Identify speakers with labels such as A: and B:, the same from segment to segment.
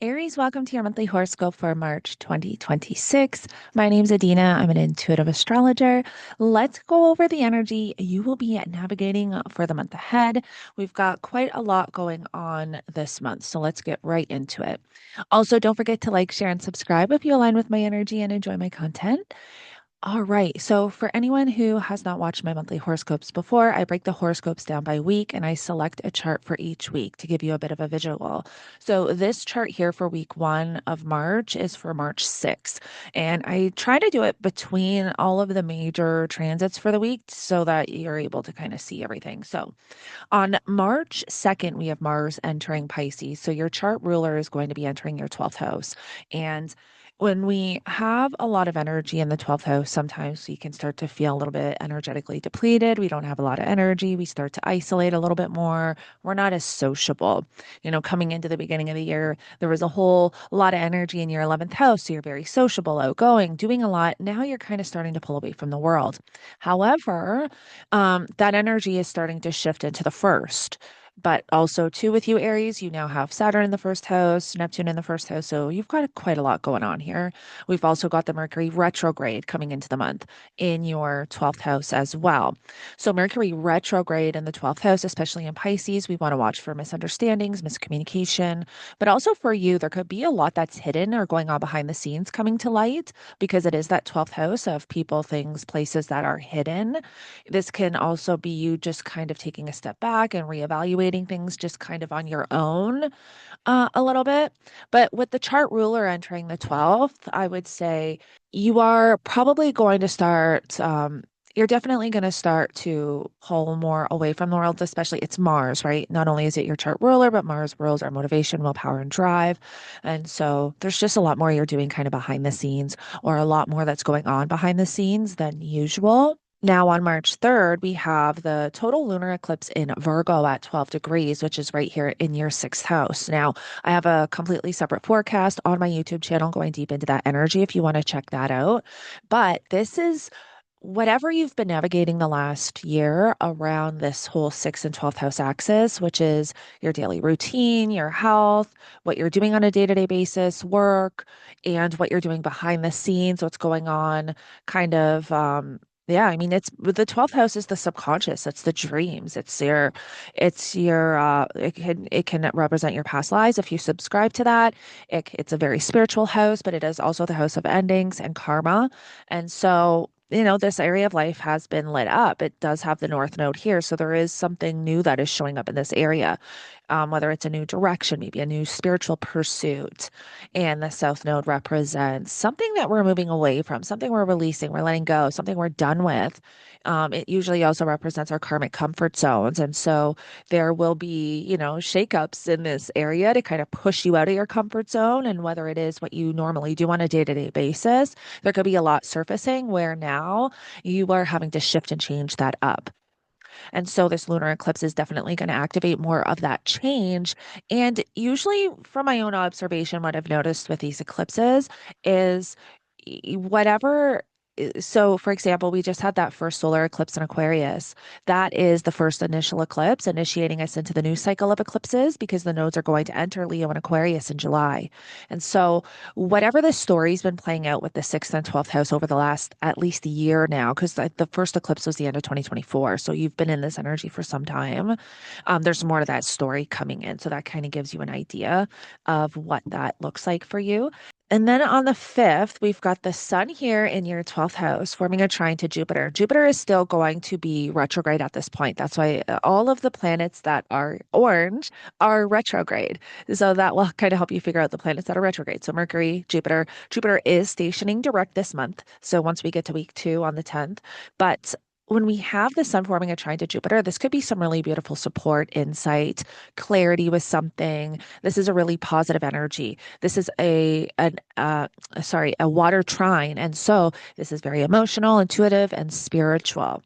A: Aries, welcome to your monthly horoscope for March 2026. My name's Adeana. I'm an intuitive astrologer. Let's go over the energy you will be navigating for the month ahead. We've got quite a lot going on this month, so let's get right into it. Also, don't forget to like, share, and subscribe if you align with my energy and enjoy my content. All right. So, for anyone who has not watched my monthly horoscopes before, I break the horoscopes down by week and I select a chart for each week to give you a bit of a visual. So, this chart here for week 1 of March is for March 6th. And I try to do it between all of the major transits for the week so that you're able to kind of see everything. So, on March 2nd, we have Mars entering Pisces. So, your chart ruler is going to be entering your 12th house. And when we have a lot of energy in the 12th house, sometimes we can start to feel a little bit energetically depleted. We don't have a lot of energy. We start to isolate a little bit more. We're not as sociable. Coming into the beginning of the year, there was a whole lot of energy in your 11th house. So you're very sociable, outgoing, doing a lot. Now you're kind of starting to pull away from the world. However, that energy is starting to shift into the first. But also, too, with you, Aries, you now have Saturn in the first house, Neptune in the first house. So you've got quite a lot going on here. We've also got the Mercury retrograde coming into the month in your 12th house as well. So, Mercury retrograde in the 12th house, especially in Pisces, we want to watch for misunderstandings, miscommunication. But also for you, there could be a lot that's hidden or going on behind the scenes coming to light because it is that 12th house of people, things, places that are hidden. This can also be you just kind of taking a step back and reevaluating things just kind of on your own a little bit. But with the chart ruler entering the 12th, I would say you are probably going to start. You're definitely going to start to pull more away from the world, especially it's Mars, right? Not only is it your chart ruler, but Mars rules our motivation, willpower, and drive. And so there's just a lot more you're doing kind of behind the scenes, or a lot more that's going on behind the scenes than usual. Now, on March 3rd, we have the total lunar eclipse in Virgo at 12 degrees, which is right here in your sixth house. Now, I have a completely separate forecast on my YouTube channel going deep into that energy if you want to check that out. But this is whatever you've been navigating the last year around this whole 6th and 12th house axis, which is your daily routine, your health, what you're doing on a day-to-day basis, work, and what you're doing behind the scenes, what's going on, kind of yeah, I mean it's the 12th house is the subconscious, it's the dreams, it can represent your past lives if you subscribe to that. It's a very spiritual house, but it is also the house of endings and karma. And so this area of life has been lit up. It does have the North Node here. So there is something new that is showing up in this area, whether it's a new direction, maybe a new spiritual pursuit. And the South Node represents something that we're moving away from, something we're releasing, we're letting go, something we're done with. It usually also represents our karmic comfort zones. And so there will be, shakeups in this area to kind of push you out of your comfort zone. And whether it is what you normally do on a day-to-day basis, there could be a lot surfacing where now you are having to shift and change that up. And so this lunar eclipse is definitely going to activate more of that change. And usually, from my own observation, what I've noticed with these eclipses is whatever. So, for example, we just had that first solar eclipse in Aquarius. That is the first initial eclipse, initiating us into the new cycle of eclipses because the nodes are going to enter Leo and Aquarius in July. And so, whatever the story's been playing out with the sixth and 12th house over the last at least a year now, because the first eclipse was the end of 2024. So you've been in this energy for some time. There's more to that story coming in. So that kind of gives you an idea of what that looks like for you. And then on the 5th, we've got the sun here in your 12th house forming a trine to Jupiter. Jupiter is still going to be retrograde at this point. That's why all of the planets that are orange are retrograde. So that will kind of help you figure out the planets that are retrograde. So Mercury, Jupiter. Jupiter is stationing direct this month. So once we get to week 2 on the 10th. But when we have the sun forming a trine to Jupiter, this could be some really beautiful support, insight, clarity with something. This is a really positive energy. This is a water trine, and so this is very emotional, intuitive, and spiritual.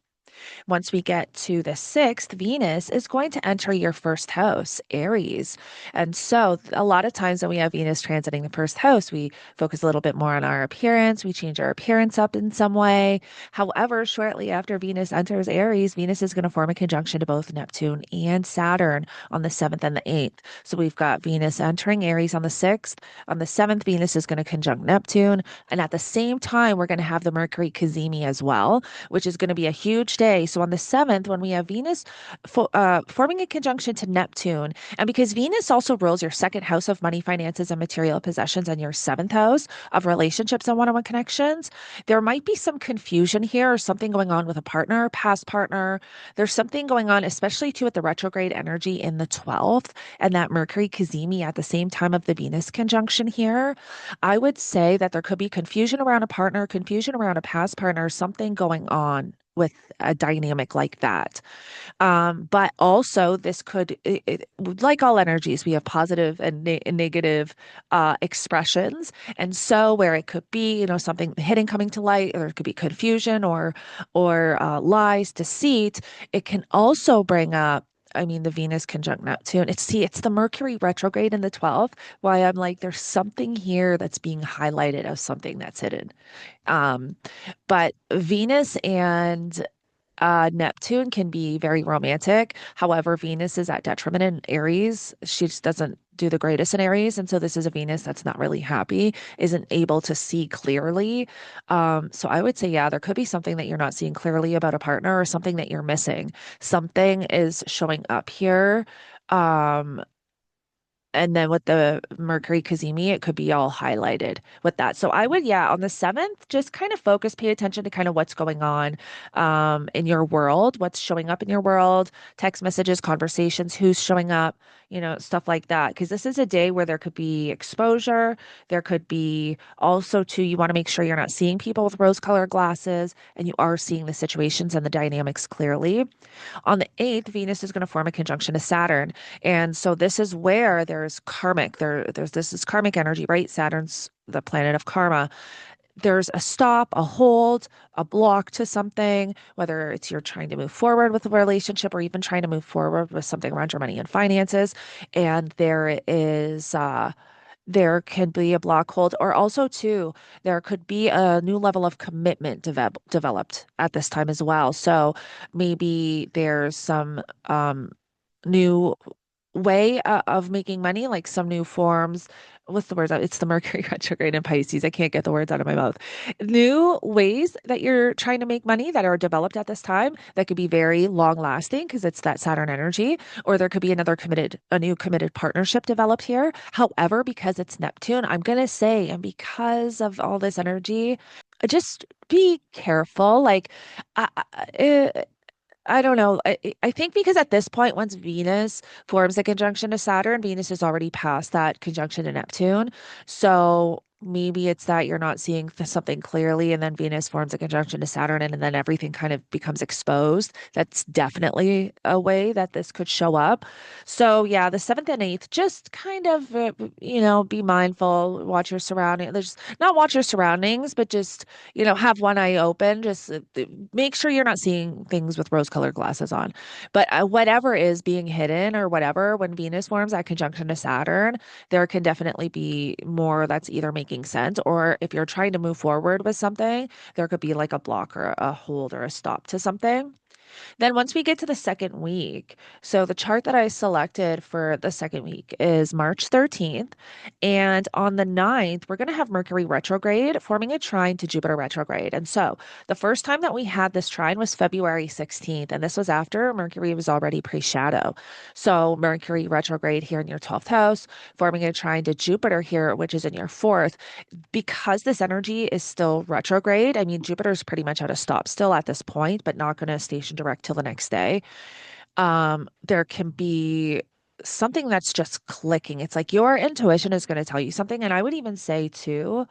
A: Once we get to the 6th, Venus is going to enter your first house, Aries. And so, a lot of times when we have Venus transiting the first house, we focus a little bit more on our appearance. We change our appearance up in some way. However, shortly after Venus enters Aries, Venus is going to form a conjunction to both Neptune and Saturn on the 7th and the 8th. So, we've got Venus entering Aries on the 6th. On the 7th, Venus is going to conjunct Neptune. And at the same time, we're going to have the Mercury cazimi as well, which is going to be a huge day. So on the 7th, when we have Venus forming a conjunction to Neptune, and because Venus also rules your second house of money, finances, and material possessions, and your seventh house of relationships and one-on-one connections, there might be some confusion here or something going on with a partner, past partner. There's something going on, especially too with the retrograde energy in the 12th and that Mercury cazimi at the same time of the Venus conjunction here. I would say that there could be confusion around a partner, confusion around a past partner, something going on with a dynamic like that. But also, this could, like all energies, we have positive and negative expressions. And so, where it could be, something hidden coming to light, or it could be confusion or lies, deceit. It can also bring up. I mean, the Venus conjunct Neptune. It's the Mercury retrograde in the 12th. Why I'm like, there's something here that's being highlighted as something that's hidden. Um, but Venus and Neptune can be very romantic. However, Venus is at detriment in Aries. She just doesn't do the greatest in Aries. And so this is a Venus that's not really happy, isn't able to see clearly. So I would say, yeah, there could be something that you're not seeing clearly about a partner or something that you're missing. Something is showing up here. Um, and then with the Mercury cazimi, it could be all highlighted with that. So I would, yeah, on the 7th, just kind of focus, pay attention to kind of what's going on in your world, what's showing up in your world, text messages, conversations, who's showing up, stuff like that. Because this is a day where there could be exposure. There could be also, too, you want to make sure you're not seeing people with rose-colored glasses and you are seeing the situations and the dynamics clearly. On the 8th, Venus is going to form a conjunction to Saturn. And so this is where there's karmic, there's this is karmic energy, right? Saturn's the planet of karma. There's a stop, a hold, a block to something, whether it's you're trying to move forward with a relationship or even trying to move forward with something around your money and finances. And there can be a block hold, or also too, there could be a new level of commitment developed at this time as well. So maybe there's some new way of making money, like some new forms. What's the word? It's the Mercury retrograde in Pisces. I can't get the words out of my mouth. New ways that you're trying to make money that are developed at this time that could be very long lasting because it's that Saturn energy, or there could be a new committed partnership developed here. However, because it's Neptune, I'm going to say, and because of all this energy, just be careful. Like, I, I don't know. I think because at this point, once Venus forms a conjunction to Saturn, Venus is already past that conjunction to Neptune. So maybe it's that you're not seeing something clearly, and then Venus forms a conjunction to Saturn, and then everything kind of becomes exposed. That's definitely a way that this could show up. So yeah, the 7th and 8th, just kind of, be mindful, watch your surroundings. There's not watch your surroundings, but just have one eye open. Just make sure you're not seeing things with rose-colored glasses on. But whatever is being hidden or whatever, when Venus forms that conjunction to Saturn, there can definitely be more that's either making sense, or if you're trying to move forward with something, there could be like a block or a hold or a stop to something. Then once we get to the second week, so the chart that I selected for the second week is March 13th. And on the 9th, we're going to have Mercury retrograde forming a trine to Jupiter retrograde. And so the first time that we had this trine was February 16th. And this was after Mercury was already pre-shadow. So Mercury retrograde here in your 12th house, forming a trine to Jupiter here, which is in your fourth. Because this energy is still retrograde, I mean, Jupiter's pretty much at a stop still at this point, but not going to station direct till the next day. There can be something that's just clicking. It's like your intuition is going to tell you something. And I would even say, too,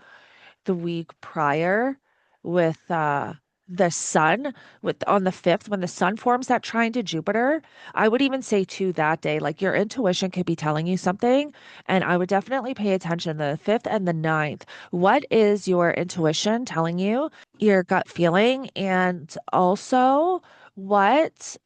A: the week prior with the sun with on the 5th when the sun forms that trine to Jupiter, I would even say too that day, like your intuition could be telling you something. And I would definitely pay attention the 5th and the 9th. What is your intuition telling you, your gut feeling? And also, what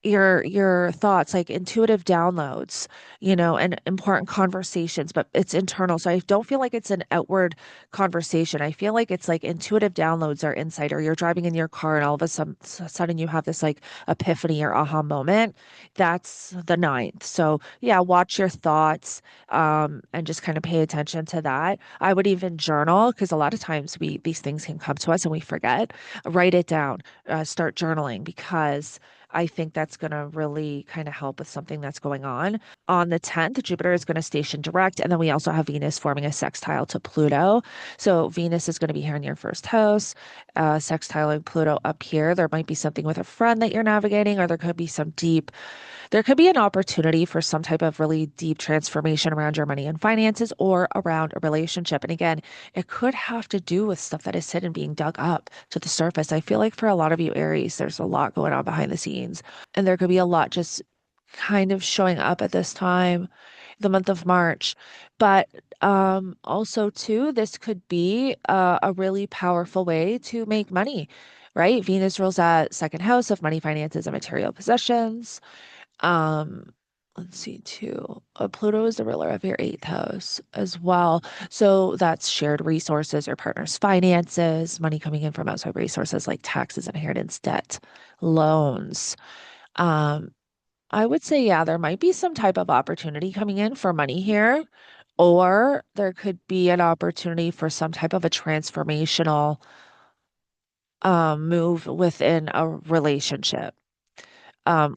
A: your thoughts, like intuitive downloads, and important conversations, but it's internal. So I don't feel like it's an outward conversation. I feel like it's like intuitive downloads or insight, or you're driving in your car and all of a sudden you have this like epiphany or aha moment. That's the ninth. So yeah, watch your thoughts and just kind of pay attention to that. I would even journal because a lot of times we these things can come to us and we forget. Write it down, start journaling because I think that's going to really kind of help with something that's going on. On the 10th, Jupiter is going to station direct. And then we also have Venus forming a sextile to Pluto. So Venus is going to be here in your first house, sextiling Pluto up here. There might be something with a friend that you're navigating, or there could be an opportunity for some type of really deep transformation around your money and finances or around a relationship. And again, it could have to do with stuff that is hidden being dug up to the surface. I feel like for a lot of you Aries, there's a lot going on behind the scenes, and there could be a lot just kind of showing up at this time, the month of March. But also too, this could be a really powerful way to make money, right? Venus rules that second house of money, finances, and material possessions. Um, let's see too. Pluto is the ruler of your eighth house as well. So that's shared resources or partners' finances, money coming in from outside resources like taxes, inheritance, debt, loans. Um, I would say, yeah, there might be some type of opportunity coming in for money here, or there could be an opportunity for some type of a transformational move within a relationship,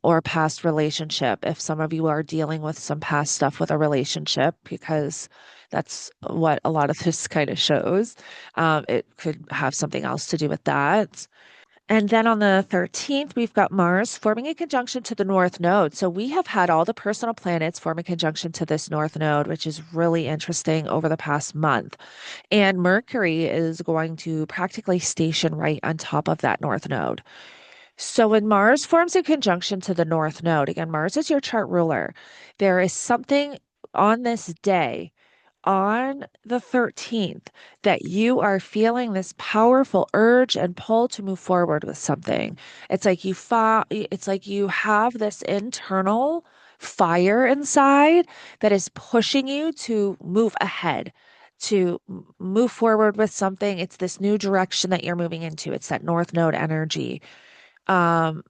A: or past relationship. If some of you are dealing with some past stuff with a relationship, because that's what a lot of this kind of shows, it could have something else to do with that. And then on the 13th, we've got Mars forming a conjunction to the North Node. So we have had all the personal planets form a conjunction to this North Node, which is really interesting over the past month. And Mercury is going to practically station right on top of that North Node. So when Mars forms a conjunction to the North Node, again, Mars is your chart ruler. There is something on this day, on the 13th, that you are feeling this powerful urge and pull to move forward with something. It's like you have this internal fire inside that is pushing you to move ahead, to move forward with something. It's this new direction that you're moving into. It's that North Node energy. um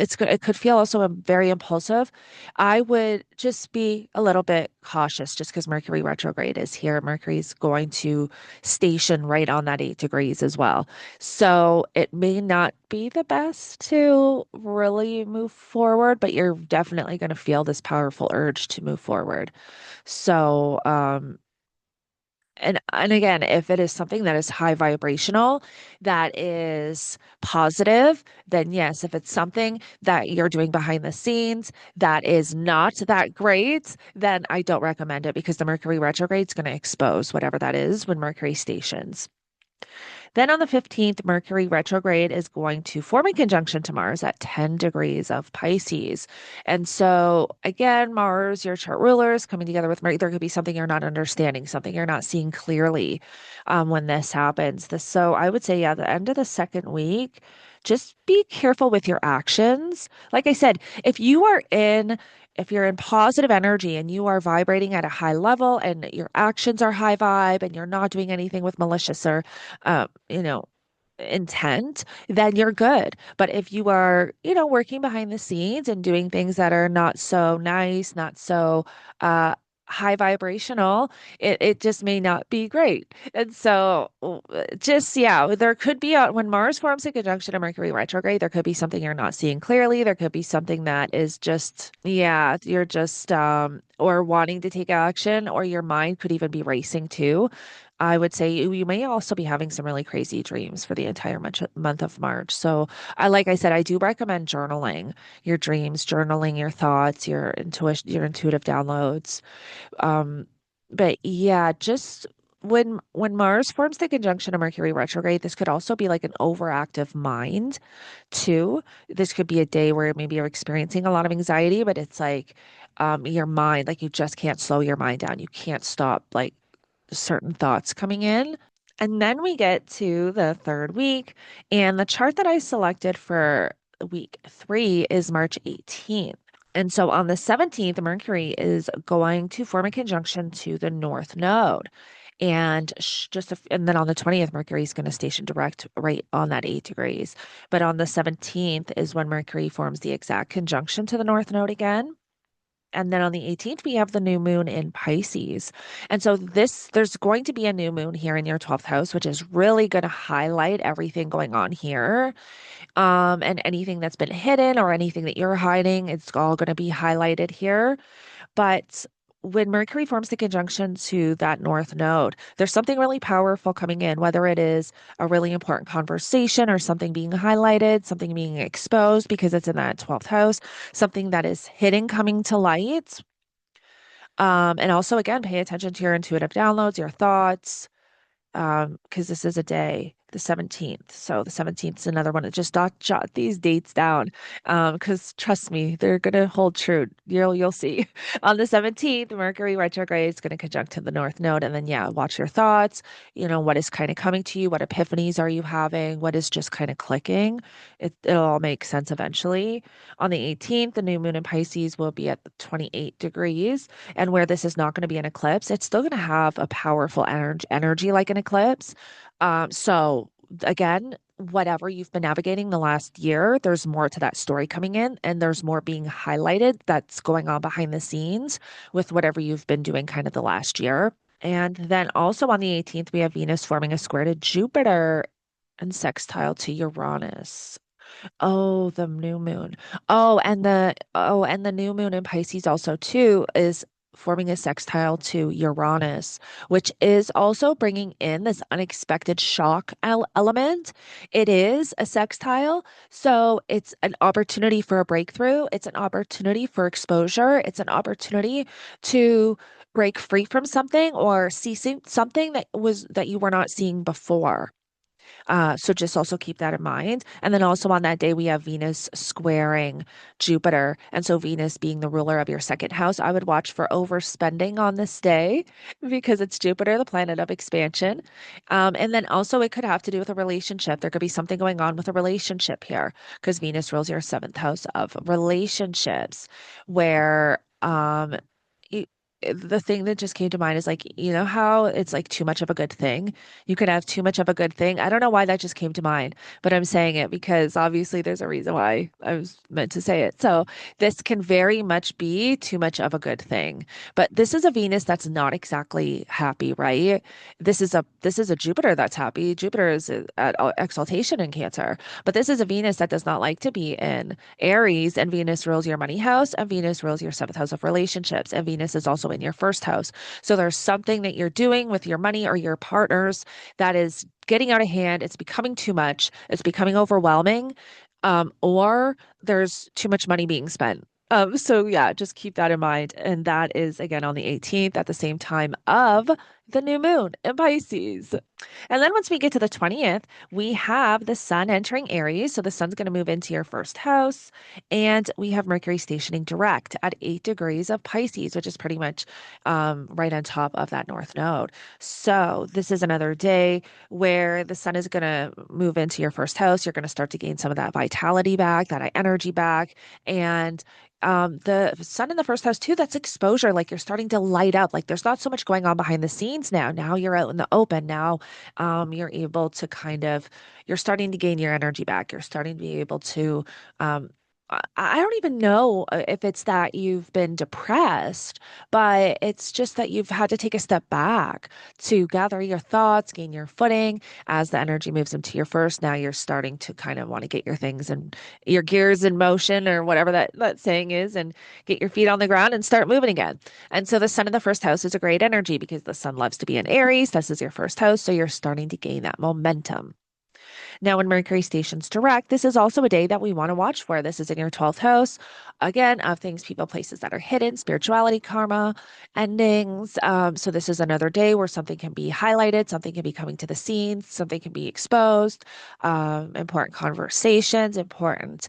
A: it could feel also very impulsive. I would just be a little bit cautious just because Mercury retrograde is here. Mercury's going to station right on that 8 degrees as well. So it may not be the best to really move forward, but you're definitely going to feel this powerful urge to move forward. So, and again, if it is something that is high vibrational, that is positive, then yes. If it's something that you're doing behind the scenes that is not that great, then I don't recommend it because the Mercury retrograde is going to expose whatever that is when Mercury stations. Then on the 15th, Mercury retrograde is going to form a conjunction to Mars at 10 degrees of Pisces. And so, again, Mars, your chart ruler, is coming together with Mercury. There could be something you're not understanding, something you're not seeing clearly when this happens. So I would say, yeah, the end of the second week, just be careful with your actions. Like I said, if you're in positive energy and you are vibrating at a high level and your actions are high vibe and you're not doing anything with malicious or um, you know, intent, then you're good. But if you are, working behind the scenes and doing things that are not so nice, not so uh high vibrational, it just may not be great. And so just yeah, there could be when Mars forms a conjunction to Mercury retrograde, there could be something you're not seeing clearly. There could be something that is just, yeah, you're just or wanting to take action, or your mind could even be racing too. I would say you may also be having some really crazy dreams for the entire month of March. So, like I said, I do recommend journaling your dreams, journaling your thoughts, your intuition, your intuitive downloads. Um, but yeah, just when Mars forms the conjunction of Mercury retrograde, this could also be like an overactive mind too. This could be a day where maybe you're experiencing a lot of anxiety, but it's like your mind, like you just can't slow your mind down. You can't stop like certain thoughts coming in. And then we get to the third week, and the chart that I selected for week 3 is March 18th. And so on the 17th, Mercury is going to form a conjunction to the North Node. And and then on the 20th, Mercury is going to station direct right on that 8 degrees. But on the 17th is when Mercury forms the exact conjunction to the North Node again. And then on the 18th, we have the new moon in Pisces. And so there's going to be a new moon here in your 12th house, which is really going to highlight everything going on here. And anything that's been hidden or anything that you're hiding, it's all going to be highlighted here. But when Mercury forms the conjunction to that North Node, there's something really powerful coming in, whether it is a really important conversation or something being highlighted, something being exposed because it's in that 12th house, something that is hidden coming to light. And also, again, pay attention to your intuitive downloads, your thoughts, because this is a day, the 17th. So the 17th is another one. Just jot these dates down, because trust me, they're gonna hold true. You'll see. On the 17th, Mercury retrograde is gonna conjunct to the North Node, and then yeah, watch your thoughts. What is kind of coming to you? What epiphanies are you having? What is just kind of clicking? It'll all make sense eventually. On the 18th, the new moon in Pisces will be at the 28 degrees. And where this is not going to be an eclipse, it's still going to have a powerful energy like an eclipse. So again, whatever you've been navigating the last year, there's more to that story coming in, and there's more being highlighted that's going on behind the scenes with whatever you've been doing kind of the last year. And then also on the 18th, we have Venus forming a square to Jupiter and sextile to Uranus. Oh, the new moon. Oh, and the new moon in Pisces also too is forming a sextile to Uranus, which is also bringing in this unexpected shock element. It is a sextile, so it's an opportunity for a breakthrough. It's an opportunity for exposure. It's an opportunity to break free from something or see something that you were not seeing before. So just also keep that in mind. And then also on that day, we have Venus squaring Jupiter. And so Venus being the ruler of your second house, I would watch for overspending on this day because it's Jupiter, the planet of expansion. And then also it could have to do with a relationship. There could be something going on with a relationship here because Venus rules your seventh house of relationships where you, the thing that just came to mind is like, you know how it's like too much of a good thing? You could have too much of a good thing. I don't know why that just came to mind, but I'm saying it because obviously there's a reason why I was meant to say it. So this can very much be too much of a good thing. But this is a Venus that's not exactly happy, right? This is a Jupiter that's happy. Jupiter is at exaltation in Cancer, but this is a Venus that does not like to be in Aries, and Venus rules your money house, and Venus rules your seventh house of relationships, and Venus is also in your first house. So there's something that you're doing with your money or your partners that is getting out of hand. It's becoming too much. It's becoming overwhelming. Or there's too much money being spent. So yeah, just keep that in mind. And that is again on the 18th at the same time of the new moon in Pisces. And then once we get to the 20th, we have the sun entering Aries. So the sun's going to move into your first house. And we have Mercury stationing direct at 8 degrees of Pisces, which is pretty much right on top of that North Node. So this is another day where the sun is going to move into your first house. You're going to start to gain some of that vitality back, that energy back. And the sun in the first house too, that's exposure. Like you're starting to light up. Like there's not so much going on behind the scenes now. Now you're out in the open. Now you're able to you're starting to gain your energy back. You're starting to be able to, I don't even know if it's that you've been depressed, but it's just that you've had to take a step back to gather your thoughts, gain your footing. As the energy moves into your first, now you're starting to kind of want to get your things and your gears in motion or whatever that saying is, and get your feet on the ground and start moving again. And so the sun in the first house is a great energy because the sun loves to be in Aries. This is your first house. So you're starting to gain that momentum. Now, when Mercury stations direct, this is also a day that we want to watch for. This is in your 12th house, again, of things, people, places that are hidden, spirituality, karma, endings. So, this is another day where something can be highlighted, something can be coming to the scene, something can be exposed, important conversations, important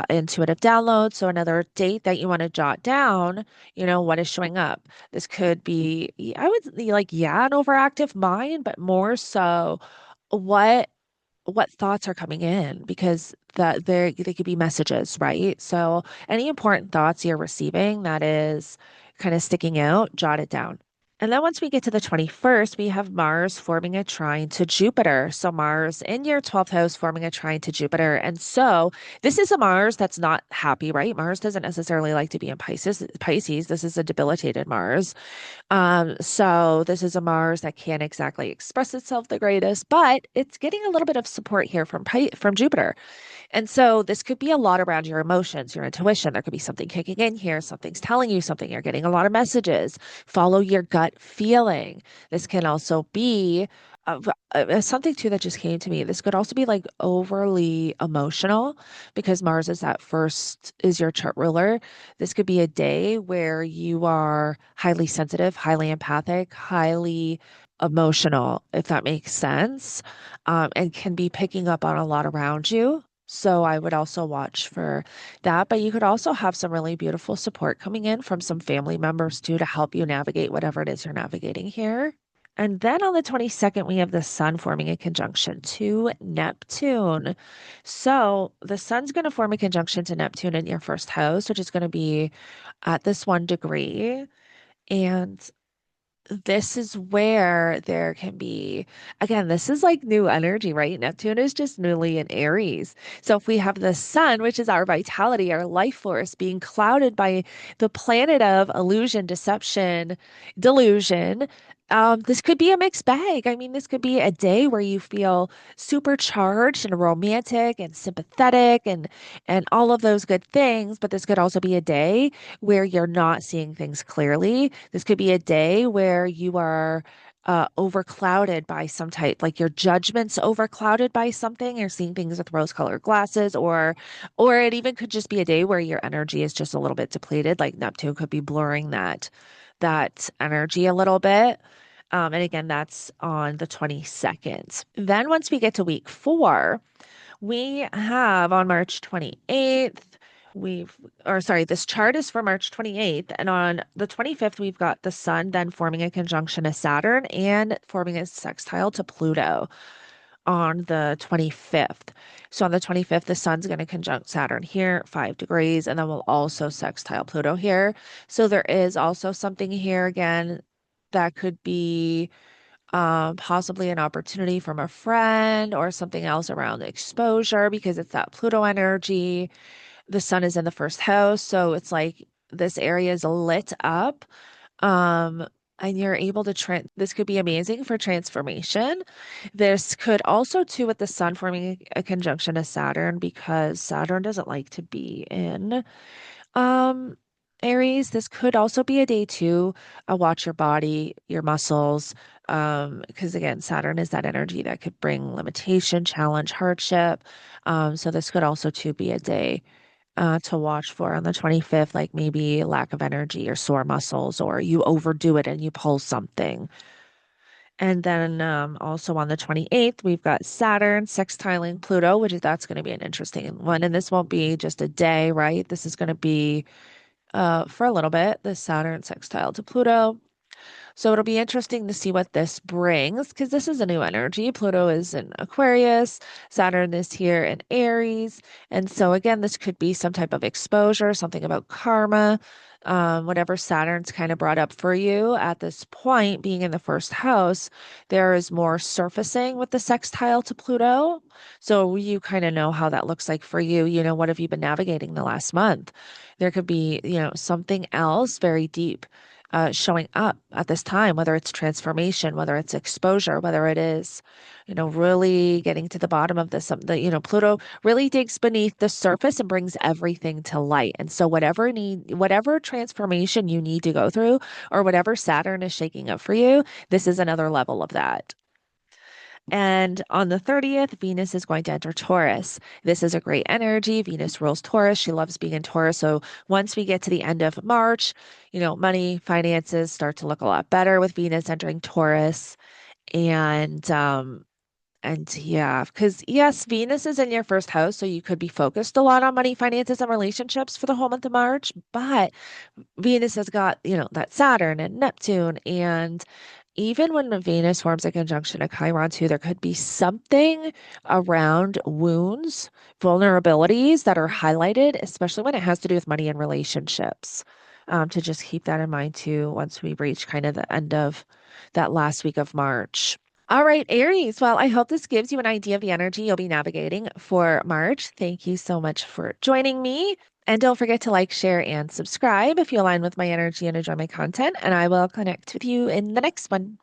A: intuitive downloads. So, another date that you want to jot down, what is showing up. This could be, I would like, yeah, an overactive mind, but more so, what what thoughts are coming in because they could be messages, right? So any important thoughts you're receiving that is kind of sticking out, jot it down. And then once we get to the 21st, we have Mars forming a trine to Jupiter. So Mars in your 12th house forming a trine to Jupiter. And so this is a Mars that's not happy, right? Mars doesn't necessarily like to be in Pisces. This is a debilitated Mars. So this is a Mars that can't exactly express itself the greatest, but it's getting a little bit of support here from Jupiter. And so this could be a lot around your emotions, your intuition. There could be something kicking in here. Something's telling you something. You're getting a lot of messages. Follow your gut feeling. This can also be something too that just came to me. This could also be like overly emotional because Mars is is your chart ruler. This could be a day where you are highly sensitive, highly empathic, highly emotional, if that makes sense, and can be picking up on a lot around you. So I would also watch for that. But you could also have some really beautiful support coming in from some family members too to help you navigate whatever it is you're navigating here. And then on the 22nd, we have the sun forming a conjunction to Neptune. So the sun's going to form a conjunction to Neptune in your first house, which is going to be at this 1 degree. And this is where there can be, again, this is like new energy, right? Neptune is just newly in Aries. So if we have the sun, which is our vitality, our life force, being clouded by the planet of illusion, deception, delusion, this could be a mixed bag. I mean, this could be a day where you feel supercharged and romantic and sympathetic and all of those good things, but this could also be a day where you're not seeing things clearly. This could be a day where you are overclouded by some type, like your judgment's overclouded by something. You're seeing things with rose-colored glasses, or it even could just be a day where your energy is just a little bit depleted. Like Neptune could be blurring that energy a little bit. And again, that's on the 22nd. Then once we get to week 4, we have on March 28th, this chart is for March 28th. And on the 25th, we've got the sun then forming a conjunction to Saturn and forming a sextile to Pluto on the 25th. So on the 25th, the sun's going to conjunct Saturn here, 5 degrees, and then we'll also sextile Pluto here. So there is also something here again that could be possibly an opportunity from a friend or something else around exposure because it's that Pluto energy. The sun is in the first house, so it's like this area is lit up. Um, and you're able to this could be amazing for transformation. This could also too with the sun forming a conjunction to Saturn because Saturn doesn't like to be in um, Aries, this could also be a day too. Watch your body, your muscles, because again, Saturn is that energy that could bring limitation, challenge, hardship. So this could also too be a day to watch for on the 25th, like maybe lack of energy or sore muscles, or you overdo it and you pull something. And then also on the 28th, we've got Saturn sextiling Pluto, that's going to be an interesting one. And this won't be just a day, right? This is going to be for a little bit, the Saturn sextile to Pluto. So it'll be interesting to see what this brings because this is a new energy. Pluto is in Aquarius, Saturn is here in Aries. And so, again, this could be some type of exposure, something about karma, whatever Saturn's kind of brought up for you at this point, being in the first house, there is more surfacing with the sextile to Pluto. So you kind of know how that looks like for you. You know, what have you been navigating the last month? There could be, something else very deep showing up at this time, whether it's transformation, whether it's exposure, whether it is, really getting to the bottom of this. Pluto really digs beneath the surface and brings everything to light. And so whatever transformation you need to go through, or whatever Saturn is shaking up for you, this is another level of that. And on the 30th, Venus is going to enter Taurus. This is a great energy. Venus rules Taurus. She loves being in Taurus. So once we get to the end of March, money, finances start to look a lot better with Venus entering Taurus. And yeah, because yes, Venus is in your first house, so you could be focused a lot on money, finances, and relationships for the whole month of March. But Venus has got, that Saturn and Neptune Even when the Venus forms a conjunction to Chiron too, there could be something around wounds, vulnerabilities that are highlighted, especially when it has to do with money and relationships. To just keep that in mind too, once we reach kind of the end of that last week of March. All right, Aries. Well, I hope this gives you an idea of the energy you'll be navigating for March. Thank you so much for joining me. And don't forget to like, share, and subscribe if you align with my energy and enjoy my content. And I will connect with you in the next one.